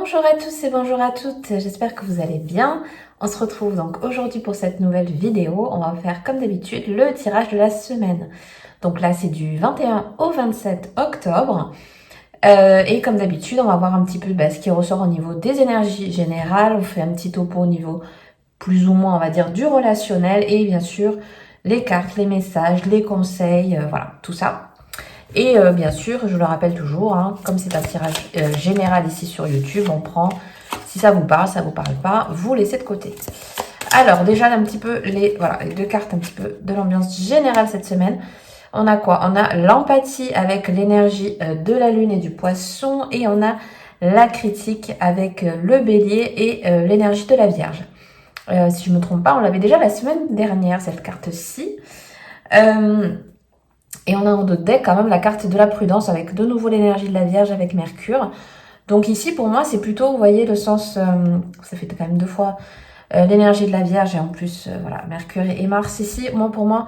Bonjour à tous et bonjour à toutes, j'espère que vous allez bien. On se retrouve donc aujourd'hui pour cette nouvelle vidéo. On va faire comme d'habitude le tirage de la semaine. Donc là c'est du 21 au 27 octobre. Et comme d'habitude on va voir un petit peu ce qui ressort au niveau des énergies générales. On fait un petit topo au niveau plus ou moins on va dire du relationnel et bien sûr les cartes, les messages, les conseils, voilà tout ça. Et bien sûr, je le rappelle toujours, hein, comme c'est un tirage général ici sur YouTube, on prend, si ça vous parle pas, vous laissez de côté. Alors déjà un petit peu les deux cartes un petit peu de l'ambiance générale cette semaine. On a quoi? On a l'empathie avec l'énergie de la lune et du poisson et on a la critique avec le bélier et l'énergie de la vierge. Si je ne me trompe pas, on l'avait déjà la semaine dernière cette carte-ci. Et on a en d'autres decks quand même la carte de la prudence avec de nouveau l'énergie de la Vierge avec Mercure. Donc ici pour moi c'est plutôt, vous voyez le sens, ça fait quand même deux fois l'énergie de la Vierge et en plus voilà Mercure et Mars ici. Moi pour moi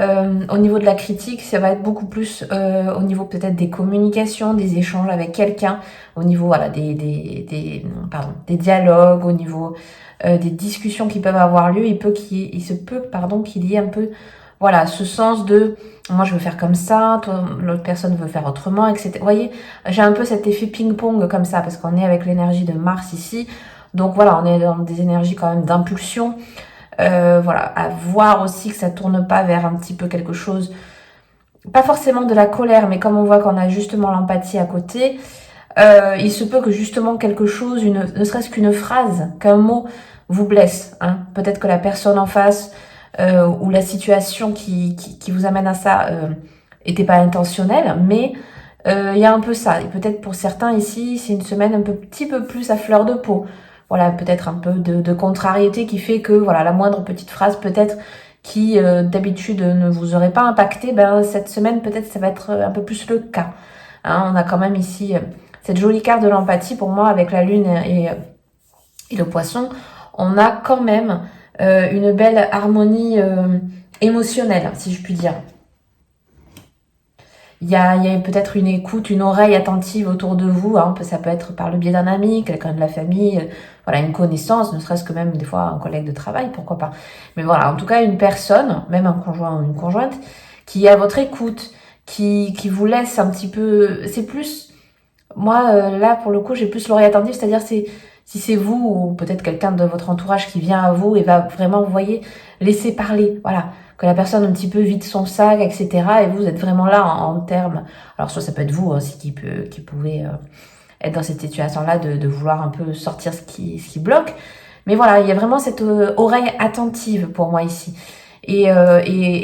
au niveau de la critique ça va être beaucoup plus au niveau peut-être des communications, des échanges avec quelqu'un, au niveau voilà des dialogues, au niveau des discussions qui peuvent avoir lieu. Il se peut qu'il y ait un peu voilà ce sens de moi je veux faire comme ça, toi l'autre personne veut faire autrement, etc. Vous voyez, j'ai un peu cet effet ping-pong comme ça parce qu'on est avec l'énergie de Mars ici. Donc voilà, on est dans des énergies quand même d'impulsion. Voilà, à voir aussi que ça tourne pas vers un petit peu quelque chose, pas forcément de la colère, mais comme on voit qu'on a justement l'empathie à côté, il se peut que justement quelque chose, ne serait-ce qu'une phrase, qu'un mot vous blesse. Hein. Peut-être que la personne en face ou la situation qui vous amène à ça était pas intentionnelle, mais il y a un peu ça. Et peut-être pour certains ici, c'est une semaine un petit peu plus à fleur de peau. Voilà, peut-être un peu de contrariété qui fait que voilà la moindre petite phrase peut-être qui d'habitude ne vous aurait pas impacté, ben cette semaine peut-être ça va être un peu plus le cas. Hein, on a quand même ici cette jolie carte de l'empathie pour moi avec la lune et le poisson. On a quand même une belle harmonie émotionnelle, si je puis dire. Il y a peut-être une écoute, une oreille attentive autour de vous. Hein. Ça peut être par le biais d'un ami, quelqu'un de la famille, voilà, une connaissance, ne serait-ce que même des fois un collègue de travail, pourquoi pas. Mais voilà, en tout cas une personne, même un conjoint ou une conjointe, qui est à votre écoute, qui vous laisse un petit peu. C'est plus, moi là pour le coup, j'ai plus l'oreille attentive, c'est-à-dire si c'est vous ou peut-être quelqu'un de votre entourage qui vient à vous et va vraiment, vous voyez, laisser parler, voilà. Que la personne un petit peu vide son sac, etc. Et vous êtes vraiment là en termes. Alors soit ça peut être vous aussi qui pouvez être dans cette situation-là de vouloir un peu sortir ce qui bloque. Mais voilà, il y a vraiment cette oreille attentive pour moi ici. Et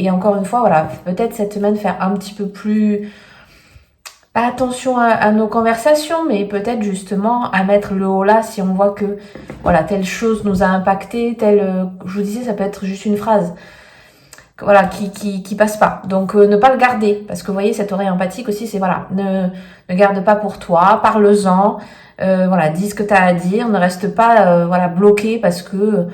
encore une fois, voilà, peut-être cette semaine faire un petit peu plus pas attention à nos conversations, mais peut-être justement à mettre le haut là si on voit que voilà telle chose nous a impacté, je vous disais ça peut être juste une phrase. Voilà, qui passe pas. Donc ne pas le garder, parce que vous voyez cette oreille empathique aussi, c'est voilà, ne garde pas pour toi, parle-en, voilà, dis ce que tu as à dire, ne reste pas voilà bloqué parce que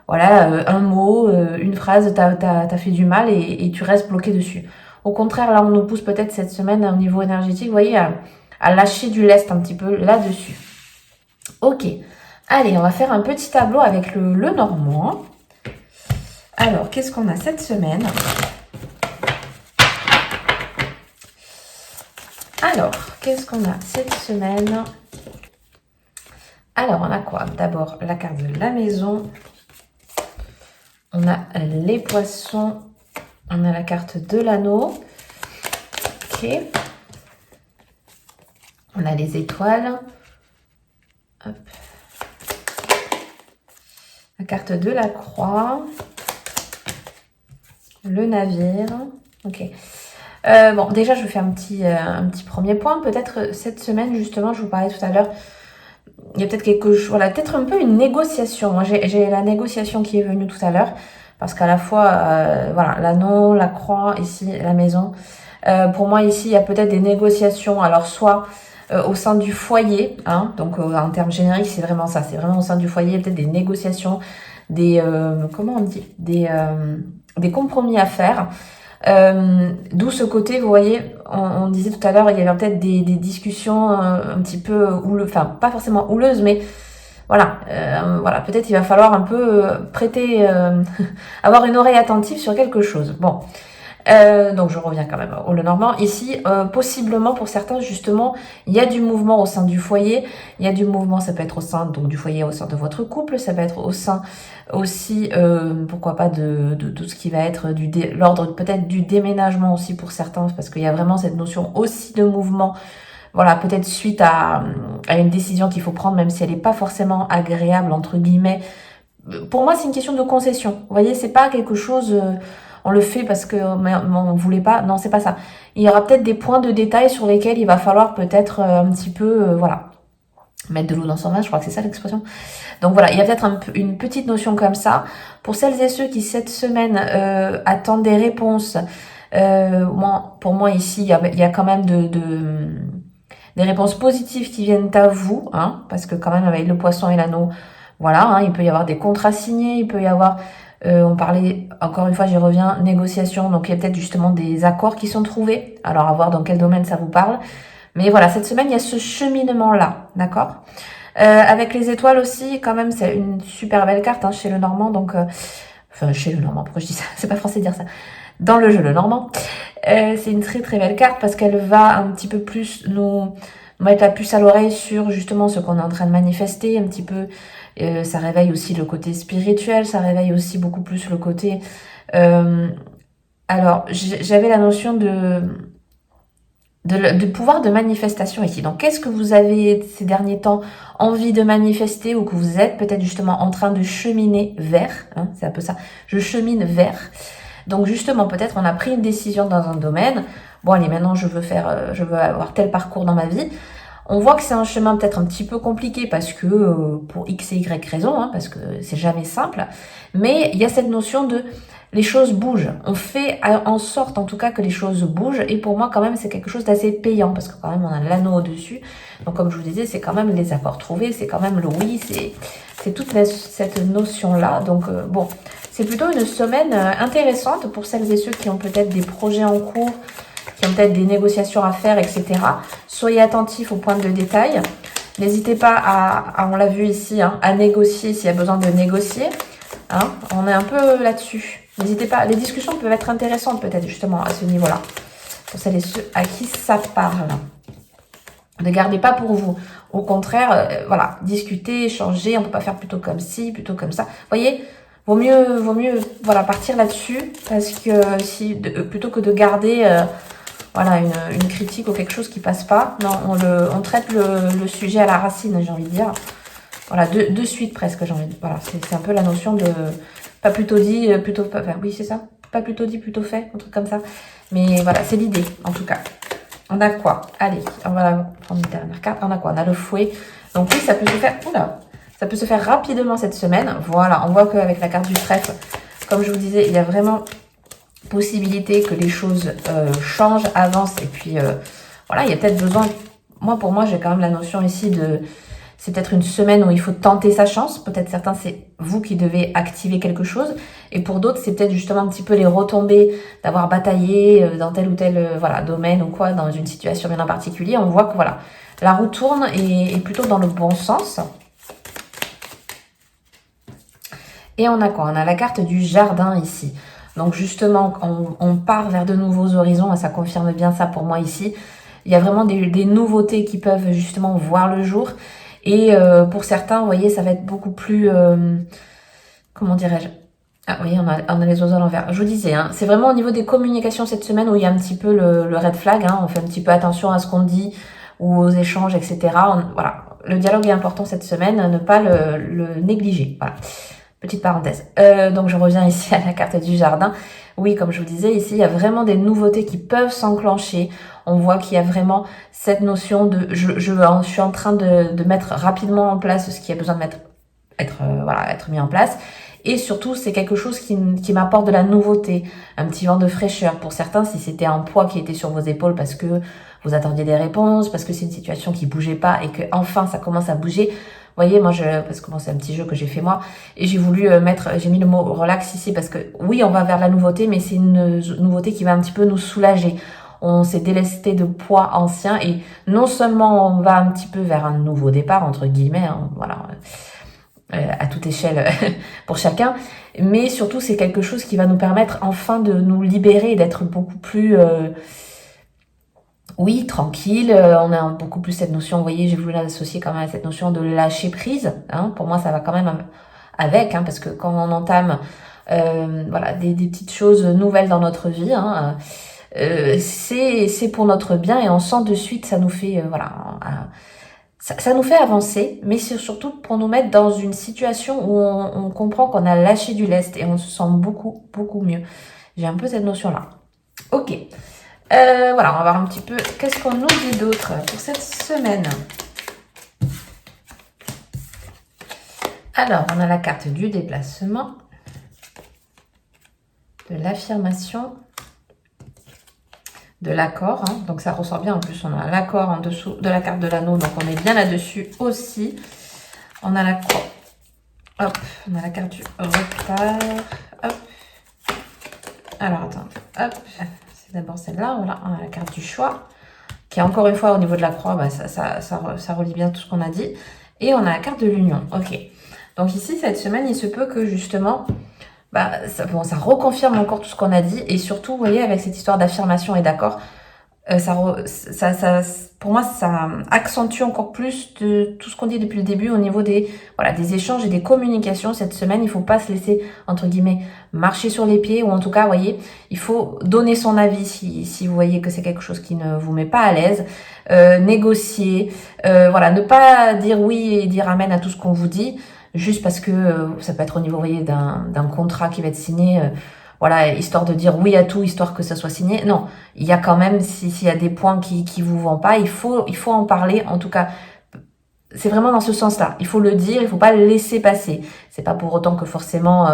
voilà un mot, une phrase t'as fait du mal et tu restes bloqué dessus. Au contraire, là on nous pousse peut-être cette semaine au niveau énergétique, vous voyez, à lâcher du lest un petit peu là-dessus. Ok, allez, on va faire un petit tableau avec le normand. Alors, qu'est-ce qu'on a cette semaine? Alors, qu'est-ce qu'on a cette semaine? Alors, on a quoi? D'abord, la carte de la maison. On a les poissons. On a la carte de l'anneau. Ok. On a les étoiles. Hop. La carte de la croix. Le navire. Ok. Bon, déjà, je fais un petit premier point. Peut-être cette semaine, justement, je vous parlais tout à l'heure, il y a peut-être quelque chose, voilà, peut-être un peu une négociation. Moi, j'ai la négociation qui est venue tout à l'heure, parce qu'à la fois, voilà, l'anneau, la croix, ici, la maison. Pour moi, ici, il y a peut-être des négociations. Alors, soit au sein du foyer, hein, donc en termes génériques, c'est vraiment ça. C'est vraiment au sein du foyer, peut-être des négociations, comment on dit, des compromis à faire. D'où ce côté, vous voyez, on disait tout à l'heure, il y avait peut-être des discussions un petit peu houleuses, enfin pas forcément houleuses, mais voilà, peut-être il va falloir un peu prêter, avoir une oreille attentive sur quelque chose. Bon, donc je reviens quand même au Lenormand. Ici, possiblement pour certains, justement, il y a du mouvement au sein du foyer. Il y a du mouvement, ça peut être au sein donc du foyer, au sein de votre couple. Ça peut être au sein aussi, pourquoi pas, de tout ce qui va être l'ordre peut-être du déménagement aussi pour certains, parce qu'il y a vraiment cette notion aussi de mouvement. Voilà, peut-être suite à une décision qu'il faut prendre, même si elle n'est pas forcément agréable, entre guillemets. Pour moi, c'est une question de concession. Vous voyez, c'est pas quelque chose, on le fait parce que on voulait pas. Non, c'est pas ça. Il y aura peut-être des points de détail sur lesquels il va falloir peut-être un petit peu, voilà, mettre de l'eau dans son vin, je crois que c'est ça l'expression. Donc voilà, il y a peut-être une petite notion comme ça. Pour celles et ceux qui, cette semaine, attendent des réponses, pour moi ici, il y a quand même des réponses positives qui viennent à vous, hein, parce que quand même avec le poisson et l'anneau, voilà, hein, il peut y avoir des contrats signés, il peut y avoir, on parlait, encore une fois, j'y reviens, négociation, donc il y a peut-être justement des accords qui sont trouvés, alors à voir dans quel domaine ça vous parle, mais voilà, cette semaine, il y a ce cheminement-là, d'accord. Avec les étoiles aussi, quand même, c'est une super belle carte hein, chez le Normand, donc, enfin chez le Normand, pourquoi je dis ça, c'est pas français de dire ça, dans le jeu le Normand. C'est une très très belle carte parce qu'elle va un petit peu plus nous mettre la puce à l'oreille sur justement ce qu'on est en train de manifester, un petit peu. Ça réveille aussi le côté spirituel, ça réveille aussi beaucoup plus le côté... alors, j'avais la notion de pouvoir de manifestation ici. Donc, qu'est-ce que vous avez ces derniers temps envie de manifester ou que vous êtes peut-être justement en train de cheminer vers, hein, c'est un peu ça, je chemine vers. Donc justement, peut-être on a pris une décision dans un domaine. Bon allez, maintenant je veux avoir tel parcours dans ma vie. On voit que c'est un chemin peut-être un petit peu compliqué parce que pour X et Y raison, hein, parce que c'est jamais simple. Mais il y a cette notion de les choses bougent. On fait en sorte en tout cas que les choses bougent. Et pour moi quand même c'est quelque chose d'assez payant parce que quand même on a l'anneau au-dessus. Donc comme je vous disais, c'est quand même les accords trouvés, c'est quand même le oui, c'est toute cette notion-là. Donc bon, c'est plutôt une semaine intéressante pour celles et ceux qui ont peut-être des projets en cours, qui ont peut-être des négociations à faire, etc. Soyez attentifs aux points de détail. N'hésitez pas on l'a vu ici, hein, à négocier s'il y a besoin de négocier. Hein, on est un peu là-dessus. N'hésitez pas, les discussions peuvent être intéressantes peut-être justement à ce niveau-là. Pour celles et ceux à qui ça parle. Ne gardez pas pour vous. Au contraire, voilà, discutez, échanger. On peut pas faire plutôt comme ci, plutôt comme ça. Vous voyez, vaut mieux, voilà, partir là-dessus parce que plutôt que de garder, voilà, une critique ou quelque chose qui passe pas. Non, on traite le sujet à la racine, j'ai envie de dire. Voilà, de suite presque, j'ai envie de dire. Voilà, c'est un peu la notion de pas plutôt dit, plutôt pas. Enfin, oui, c'est ça. Pas plutôt dit, plutôt fait, un truc comme ça. Mais voilà, c'est l'idée, en tout cas. On a quoi? Allez, on va prendre une dernière carte. On a quoi? On a le fouet. Donc oui, ça peut se faire... Oula, ça peut se faire rapidement cette semaine. Voilà, on voit qu'avec la carte du trèfle, comme je vous disais, il y a vraiment possibilité que les choses changent, avancent. Et puis, voilà, il y a peut-être besoin... Pour moi, j'ai quand même la notion ici de... C'est peut-être une semaine où il faut tenter sa chance. Peut-être certains, c'est vous qui devez activer quelque chose. Et pour d'autres, c'est peut-être justement un petit peu les retombées d'avoir bataillé dans tel ou tel voilà, domaine ou quoi, dans une situation bien en particulier. On voit que voilà, la roue tourne et est plutôt dans le bon sens. Et on a quoi? On a la carte du jardin ici. Donc justement, on part vers de nouveaux horizons et ça confirme bien ça pour moi ici. Il y a vraiment des nouveautés qui peuvent justement voir le jour. Et pour certains, vous voyez, ça va être beaucoup plus... comment dirais-je? Ah oui, on a les oiseaux à l'envers. Je vous disais, hein, c'est vraiment au niveau des communications cette semaine où il y a un petit peu le red flag. Hein, on fait un petit peu attention à ce qu'on dit ou aux échanges, etc. Voilà, le dialogue est important cette semaine, ne pas le négliger. Voilà, petite parenthèse. Donc je reviens ici à la carte du jardin. Oui, comme je vous disais, ici, il y a vraiment des nouveautés qui peuvent s'enclencher. On voit qu'il y a vraiment cette notion de... Je suis en train de mettre rapidement en place ce qui a besoin de être mis en place. Et surtout, c'est quelque chose qui m'apporte de la nouveauté, un petit vent de fraîcheur. Pour certains, si c'était un poids qui était sur vos épaules parce que vous attendiez des réponses, parce que c'est une situation qui bougeait pas et que enfin ça commence à bouger, voyez, moi, parce que bon, c'est un petit jeu que j'ai fait moi, et j'ai voulu j'ai mis le mot relax ici parce que oui, on va vers la nouveauté, mais c'est une nouveauté qui va un petit peu nous soulager. On s'est délesté de poids anciens et non seulement on va un petit peu vers un nouveau départ, entre guillemets, hein, voilà, à toute échelle pour chacun, mais surtout c'est quelque chose qui va nous permettre enfin de nous libérer et d'être beaucoup plus... oui, tranquille, on a beaucoup plus cette notion, vous voyez, j'ai voulu l'associer quand même à cette notion de lâcher prise, hein, pour moi ça va quand même avec, hein, parce que quand on entame voilà, des petites choses nouvelles dans notre vie, hein, c'est pour notre bien et on sent de suite, ça nous fait, voilà, ça nous fait avancer, mais c'est surtout pour nous mettre dans une situation où on comprend qu'on a lâché du lest et on se sent beaucoup, beaucoup mieux. J'ai un peu cette notion-là. Ok. Voilà, on va voir un petit peu qu'est-ce qu'on nous dit d'autre pour cette semaine. Alors, on a la carte du déplacement, de l'affirmation, de l'accord. Hein. Donc, ça ressort bien. En plus, on a l'accord en dessous de la carte de l'anneau. Donc, on est bien là-dessus aussi. On a la croix. Hop, on a la carte du retard. Hop. Alors, attends. Hop. C'est d'abord celle-là. Voilà, on a la carte du choix. Qui est encore une fois au niveau de la croix. Bah, ça relie bien tout ce qu'on a dit. Et on a la carte de l'union. Ok. Donc, ici, cette semaine, il se peut que justement... bah, ça reconfirme encore tout ce qu'on a dit. Et surtout, vous voyez, avec cette histoire d'affirmation et d'accord, pour moi, ça accentue encore plus de tout ce qu'on dit depuis le début au niveau des échanges et des communications. Cette semaine, il faut pas se laisser, entre guillemets, marcher sur les pieds, ou en tout cas, vous voyez, il faut donner son avis si vous voyez que c'est quelque chose qui ne vous met pas à l'aise, négocier, voilà, ne pas dire oui et dire amen à tout ce qu'on vous dit, juste parce que ça peut être au niveau, vous voyez, d'un contrat qui va être signé, voilà, histoire de dire oui à tout, histoire que ça soit signé. Non, il y a quand même, s'il y a des points qui vous vont pas, il faut en parler. En tout cas, c'est vraiment dans ce sens-là. Il faut le dire, il faut pas le laisser passer. C'est pas pour autant que forcément,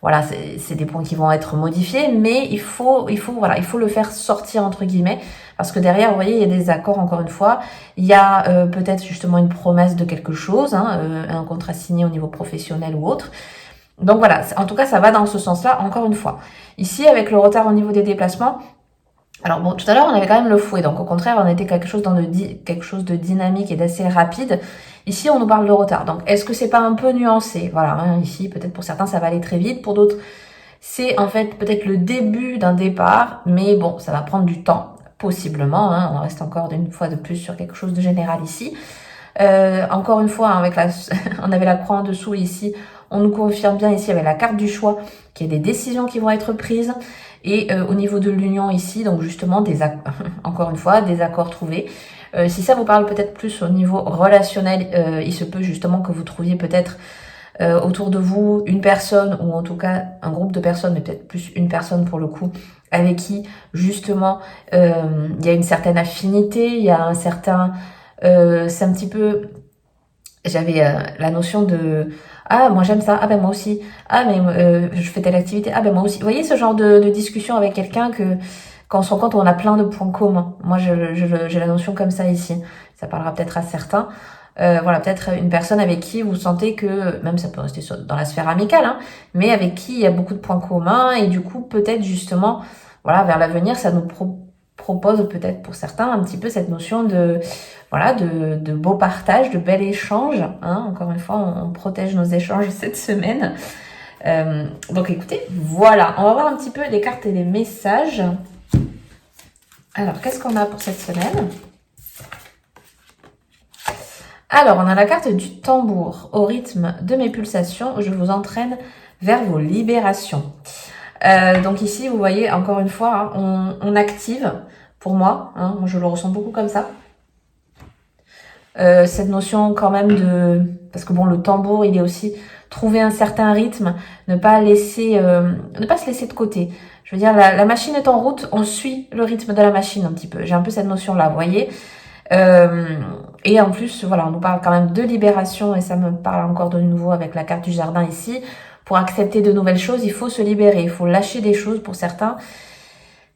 voilà, c'est des points qui vont être modifiés, mais il faut le faire sortir entre guillemets, parce que derrière, vous voyez, il y a des accords encore une fois. Il y a peut-être justement une promesse de quelque chose, hein, un contrat signé au niveau professionnel ou autre. Donc voilà, en tout cas, ça va dans ce sens-là, encore une fois. Ici, avec le retard au niveau des déplacements, alors bon, tout à l'heure, on avait quand même le fouet, donc au contraire, on était quelque chose de dynamique et d'assez rapide. Ici, on nous parle de retard. Donc, est-ce que c'est pas un peu nuancé? Voilà, hein, ici, peut-être pour certains, ça va aller très vite, pour d'autres, c'est en fait peut-être le début d'un départ, mais bon, ça va prendre du temps, possiblement, hein, on reste encore une fois de plus sur quelque chose de général ici. Encore une fois, hein, on avait la croix en dessous ici, on nous confirme bien ici avec la carte du choix qu'il y a des décisions qui vont être prises. Et au niveau de l'union ici, donc justement, encore une fois, des accords trouvés. Si ça vous parle peut-être plus au niveau relationnel, il se peut justement que vous trouviez peut-être autour de vous une personne, ou en tout cas un groupe de personnes, mais peut-être plus une personne pour le coup, avec qui justement il y a une certaine affinité, il y a un certain... c'est un petit peu... J'avais la notion de ah moi j'aime ça, ah ben moi aussi, ah mais je fais telle activité, ah ben moi aussi. Vous voyez ce genre de discussion avec quelqu'un que quand on se rend compte on a plein de points communs. Moi j'ai la notion comme ça ici. Ça parlera peut-être à certains. Voilà, peut-être une personne avec qui vous sentez que, même ça peut rester dans la sphère amicale, hein, mais avec qui il y a beaucoup de points communs et du coup peut-être justement, voilà, vers l'avenir ça nous propose peut-être pour certains un petit peu cette notion de voilà, de beaux partages, de bel échange. Hein. Encore une fois, on protège nos échanges cette semaine. Donc écoutez, voilà, on va voir un petit peu les cartes et les messages. Alors, qu'est-ce qu'on a pour cette semaine? Alors, on a la carte du tambour. Au rythme de mes pulsations, je vous entraîne vers vos libérations. Donc ici, vous voyez, encore une fois, hein, on active, pour moi, hein, je le ressens beaucoup comme ça. Cette notion quand même de... Parce que bon, le tambour, il est aussi trouver un certain rythme, ne pas se laisser de côté. Je veux dire, la machine est en route, on suit le rythme de la machine un petit peu. J'ai un peu cette notion-là, vous voyez. Et en plus, voilà, on nous parle quand même de libération, et ça me parle encore de nouveau avec la carte du jardin ici. Pour accepter de nouvelles choses, il faut se libérer, il faut lâcher des choses pour certains.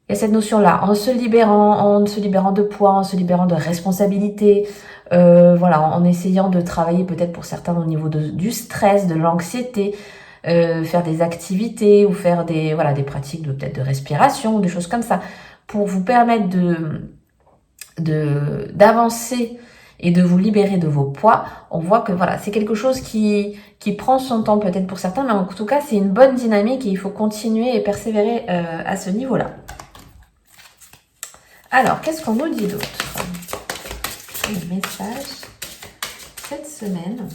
Il y a cette notion-là, en se libérant de poids, en se libérant de responsabilités, voilà, en essayant de travailler peut-être pour certains au niveau du stress, de l'anxiété, faire des activités ou faire des pratiques peut-être de respiration ou des choses comme ça pour vous permettre d'avancer et de vous libérer de vos poids. On voit que voilà, c'est quelque chose qui prend son temps peut-être pour certains, mais en tout cas, c'est une bonne dynamique et il faut continuer et persévérer à ce niveau-là. Alors, qu'est-ce qu'on nous dit d'autre? Le message cette semaine.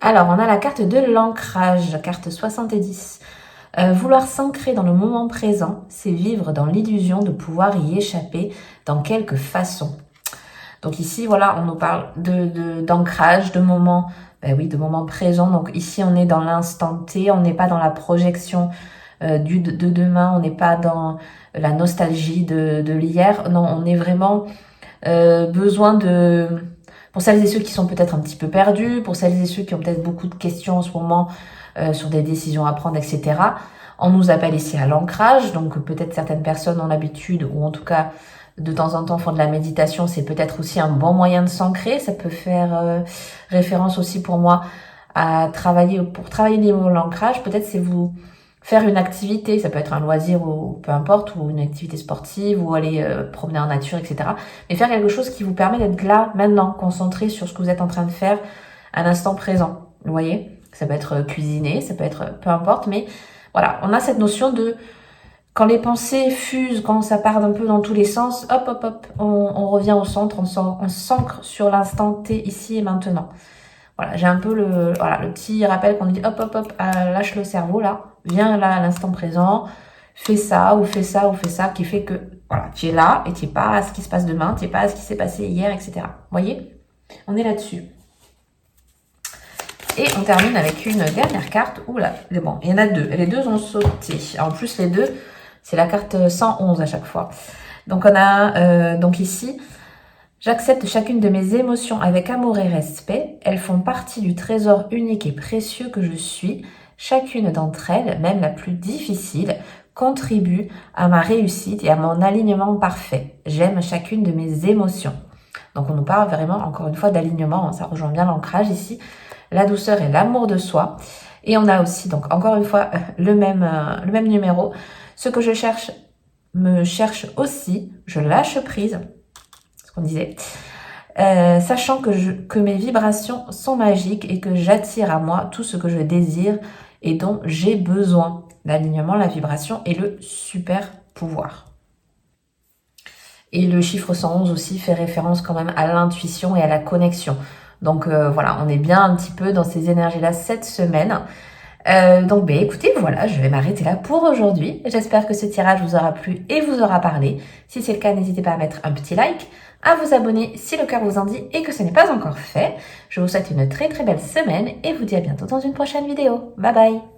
Alors, on a la carte de l'ancrage, carte 70. Vouloir s'ancrer dans le moment présent, c'est vivre dans l'illusion de pouvoir y échapper dans quelque façon. Donc ici, voilà, on nous parle d'ancrage, de moment, de moment présent. Donc ici, on est dans l'instant T, on n'est pas dans la projection de demain, on n'est pas dans la nostalgie de l'hier. Non, on est vraiment besoin pour celles et ceux qui sont peut-être un petit peu perdus, pour celles et ceux qui ont peut-être beaucoup de questions en ce moment sur des décisions à prendre, etc. On nous appelle ici à l'ancrage, donc peut-être certaines personnes ont l'habitude, ou en tout cas de temps en temps font de la méditation, c'est peut-être aussi un bon moyen de s'ancrer. Ça peut faire référence aussi pour moi à travailler niveau de l'ancrage. Peut-être c'est vous faire une activité, ça peut être un loisir ou peu importe, ou une activité sportive, ou aller promener en nature, etc. Mais faire quelque chose qui vous permet d'être là, maintenant, concentré sur ce que vous êtes en train de faire à l'instant présent. Vous voyez? Ça peut être cuisiner, ça peut être peu importe, mais voilà, on a cette notion de quand les pensées fusent, quand ça part un peu dans tous les sens, hop, on revient au centre, on s'ancre sur l'instant T, ici et maintenant. Voilà, j'ai un peu le petit rappel qu'on nous dit hop, lâche le cerveau là, viens là à l'instant présent, fais ça, qui fait que voilà, tu es là et tu n'es pas à ce qui se passe demain, tu n'es pas à ce qui s'est passé hier, etc. Vous voyez? On est là-dessus. Et on termine avec une dernière carte. Oula, bon, il y en a deux. Les deux ont sauté. En plus, les deux, c'est la carte 111 à chaque fois. Donc, on a donc ici, j'accepte chacune de mes émotions avec amour et respect. Elles font partie du trésor unique et précieux que je suis. Chacune d'entre elles, même la plus difficile, contribue à ma réussite et à mon alignement parfait. J'aime chacune de mes émotions. Donc, on nous parle vraiment, encore une fois, d'alignement. Ça rejoint bien l'ancrage ici. La douceur et l'amour de soi. Et on a aussi, donc encore une fois, le même numéro. Ce que je cherche me cherche aussi. Je lâche prise. Ce qu'on disait. Sachant que mes vibrations sont magiques et que j'attire à moi tout ce que je désire et dont j'ai besoin. L'alignement, la vibration et le super pouvoir. Et le chiffre 111 aussi fait référence quand même à l'intuition et à la connexion. Donc voilà, on est bien un petit peu dans ces énergies-là cette semaine. Donc écoutez, voilà, je vais m'arrêter là pour aujourd'hui. J'espère que ce tirage vous aura plu et vous aura parlé. Si c'est le cas, n'hésitez pas à mettre un petit like, à vous abonner si le cœur vous en dit et que ce n'est pas encore fait. Je vous souhaite une très très belle semaine et vous dis à bientôt dans une prochaine vidéo. Bye bye!